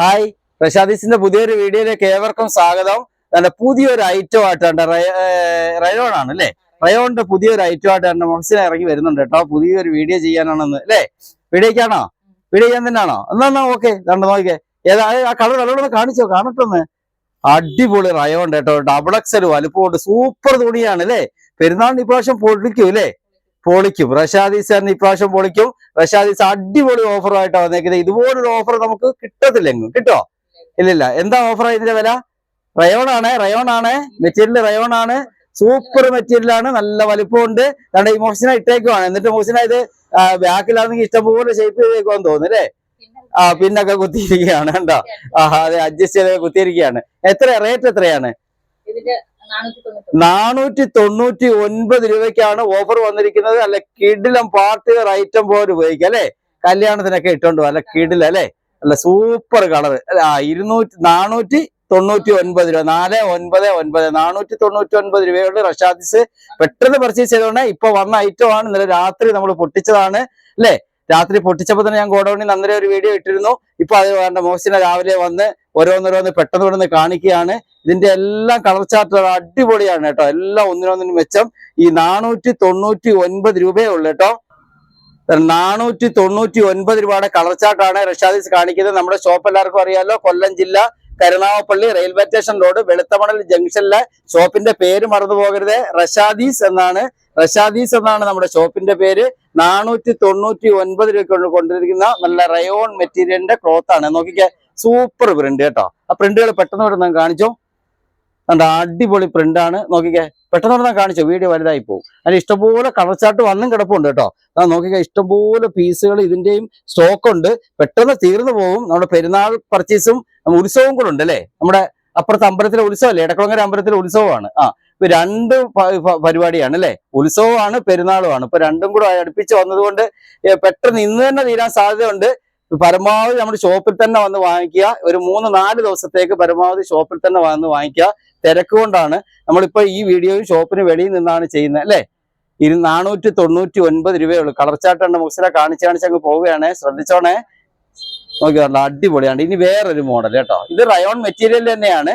Hi, പ്രശാദീസിന്റെ പുതിയൊരു വീഡിയോയിലേക്ക് ഏവർക്കും സ്വാഗതം. നല്ല പുതിയൊരു ഐറ്റം ആയിട്ടാണ് റയോൺ ആണ് അല്ലേ? റയോണിന്റെ പുതിയൊരു ഐറ്റം ആയിട്ടാണ് മൊഹസിന ഇറങ്ങി വരുന്നുണ്ട് കേട്ടോ. പുതിയൊരു വീഡിയോ ചെയ്യാനാണെന്ന് അല്ലേ? വീഡിയോക്കാണോ? വീഡിയോ ചെയ്യാൻ തന്നെയാണോ? എന്നാ ഓക്കെ, കണ്ടു നോക്കിക്കേ. ഏതാ ആ കളർ നല്ലോണം കാണിച്ചോ, കാണട്ടെന്ന്. അടിപൊളി റയോൺ കേട്ടോ, ഡബിൾ എക്സൽ വലുപ്പമുണ്ട്, സൂപ്പർ തുണിയാണ് അല്ലേ? പെരുന്നാളിന് ഇപ്രാവശ്യം പൊളിക്കും അല്ലേ? പൊളിക്കും. റഷാദീസ് ഇപ്രാവശ്യം പൊളിക്കും. റഷാദീസ് അടിപൊളി ഓഫറുമായിട്ടാണ് വന്നേക്കുന്നത്. ഇതുപോലൊരു ഓഫർ നമുക്ക് കിട്ടത്തില്ലെങ്കിലും കിട്ടോ? ഇല്ലില്ല. എന്താ ഓഫർ ഇതിന്റെ വില? റയോൺ ആണ് മെറ്റീരിയൽ, റയോൺ ആണ്. സൂപ്പർ മെറ്റീരിയൽ ആണ്, നല്ല വലിപ്പമുണ്ട്. കാരണം ഈ മൊഹസിന ഇട്ടേക്കുവാണ്. എന്നിട്ട് മൊഹസിന ഇത് ബാക്കിലാണെങ്കിൽ ഇഷ്ടംപോലെ ഷേപ്പ് ചെയ്തേക്കുവാന്ന് തോന്നുന്നു അല്ലേ? പിന്നൊക്കെ കുത്തിയിരിക്കുകയാണ് കണ്ടോ? അതെ, അഡ്ജസ്റ്റ് ചെയ്ത് കുത്തിയിരിക്കുകയാണ്. റേറ്റ് എത്രയാണ്? 499 രൂപയ്ക്കാണ് ഓഫർ വന്നിരിക്കുന്നത്. അല്ല കിടിലം പാർട്ടി വെയർ ഐറ്റം പോലെ ഉപയോഗിക്കാം അല്ലെ? കല്യാണത്തിനൊക്കെ ഇട്ടോണ്ട് അല്ല കിടില അല്ലെ? അല്ല സൂപ്പർ കളർ. 499 രൂപ, 499 499 രൂപയുള്ള റഷാദീസ്. പെട്ടെന്ന് പർച്ചേസ് ചെയ്തോണ്ടേ. ഇപ്പൊ വന്ന ഐറ്റം ആണ്. ഇന്നലെ രാത്രി നമ്മൾ പൊട്ടിച്ചതാണ് അല്ലെ? രാത്രി പൊട്ടിച്ചപ്പോൾ തന്നെ ഞാൻ ഗോഡൌണിൽ അന്നേരം ഒരു വീഡിയോ ഇട്ടിരുന്നു. ഇപ്പൊ അത് വേണ്ട, മോഹസിന രാവിലെ വന്ന് ഓരോന്നോരോന്ന് പെട്ടെന്ന് പെട്ടെന്ന് കാണിക്കുകയാണ്. ഇതിന്റെ എല്ലാം കളർ ചാർട്ടുകൾ അടിപൊളിയാണ് കേട്ടോ. എല്ലാം ഒന്നിനൊന്നിനും മെച്ചം. ഈ 499 രൂപയേ ഉള്ളു കേട്ടോ. 499 രൂപയുടെ കളർ ചാർട്ടാണ് റഷാദീസ് കാണിക്കുന്നത്. നമ്മുടെ ഷോപ്പ് എല്ലാവർക്കും അറിയാലോ, കൊല്ലം ജില്ല Karunagappally railway station road Veluthamanal ജംഗ്ഷനിലെ. ഷോപ്പിന്റെ പേര് മറന്നു പോകരുത്, റഷാദീസ് എന്നാണ്. റഷാദീസ് എന്നാണ് നമ്മുടെ ഷോപ്പിന്റെ പേര്. 499 രൂപ കൊണ്ടിരിക്കുന്ന നല്ല റയോൺ മെറ്റീരിയലിന്റെ ക്ലോത്ത് ആണ്. നോക്കിക്കേ, സൂപ്പർ പ്രിന്റ് കേട്ടോ. ആ പ്രിന്റുകൾ പെട്ടെന്ന് പെട്ടെന്ന് കാണിച്ചോ. അടിപൊളി പ്രിന്റ് ആണ്. നോക്കിക്കേ, പെട്ടെന്ന് പെട്ടെന്ന് കാണിച്ചോ, വീഡിയോ വലുതായി പോകും. അതിന് ഇഷ്ടംപോലെ കളർ ചാർട്ട് വന്നും കിടപ്പുണ്ട് കേട്ടോ. നോക്കിക്കേ, ഇഷ്ടംപോലെ പീസുകൾ ഇതിന്റെയും സ്റ്റോക്ക് ഉണ്ട്. പെട്ടെന്ന് തീർന്നു പോകും. നമ്മുടെ പെരുന്നാൾ പർച്ചേസും ഉത്സവവും കൂടെ ഉണ്ട് അല്ലേ? നമ്മുടെ അപ്പുറത്തെ അമ്പലത്തിലെ ഉത്സവം അല്ലേ? എടക്കുളങ്ങര അമ്പലത്തിലെ ഉത്സവമാണ്. ഇപ്പൊ രണ്ട് പരിപാടിയാണ് അല്ലെ? ഉത്സവമാണ് പെരുന്നാളുമാണ്. ഇപ്പൊ രണ്ടും കൂടെ അടുപ്പിച്ച് വന്നതുകൊണ്ട് പെട്ടെന്ന് ഇന്ന് തന്നെ തീരാൻ സാധ്യതയുണ്ട്. പരമാവധി നമ്മുടെ ഷോപ്പിൽ തന്നെ വന്ന് വാങ്ങിക്കുക. ഒരു 3-4 ദിവസത്തേക്ക് പരമാവധി ഷോപ്പിൽ തന്നെ വന്ന് വാങ്ങിക്കുക. തിരക്ക് കൊണ്ടാണ് നമ്മളിപ്പോ ഈ വീഡിയോയും ഷോപ്പിന് വെളിയിൽ നിന്നാണ് ചെയ്യുന്നത് അല്ലെ? 499 രൂപയേ ഉള്ളൂ. കളർ ചാർട്ടുണ്ട് മുസ്ലിം കാണിച്ച് അങ്ങ് പോവുകയാണ്. ശ്രദ്ധിച്ചോണേ. നോക്കിയാണല്ലോ, അടിപൊളിയാണ്. ഇനി വേറൊരു മോഡൽ കേട്ടോ. ഇത് റയോൺ മെറ്റീരിയൽ തന്നെയാണ്.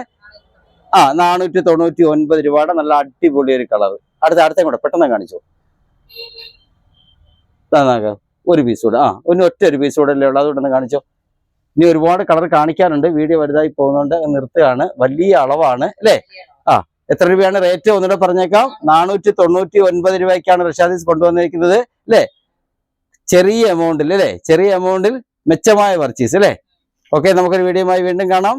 499 രൂപയുടെ നല്ല അടിപൊളി ഒരു കളർ. അടുത്ത കൂടെ പെട്ടെന്ന് കാണിച്ചു. ഒരു പീസ് കൂടെ, ഒറ്റ ഒരു പീസ് കൂടെ അല്ലേ ഉള്ളൂ, അതുകൊണ്ടൊന്ന് കാണിച്ചോ. ഇനി ഒരുപാട് കളർ കാണിക്കാനുണ്ട്. വീഡിയോ വലുതായി പോകുന്നുണ്ട്, നിർത്തുകയാണ്. വലിയ അളവാണ് അല്ലേ? എത്ര രൂപയാണ് റേറ്റ് ഒന്നുകൂടെ പറഞ്ഞേക്കാം. 499 രൂപയ്ക്കാണ് റഷാദീസ് കൊണ്ടുവന്നിരിക്കുന്നത് അല്ലേ? ചെറിയ എമൗണ്ടിൽ അല്ലേ? ചെറിയ എമൗണ്ടിൽ മെച്ചമായ പർച്ചേസ് അല്ലേ? ഓക്കെ, നമുക്കൊരു വീഡിയോയുമായി വീണ്ടും കാണാം.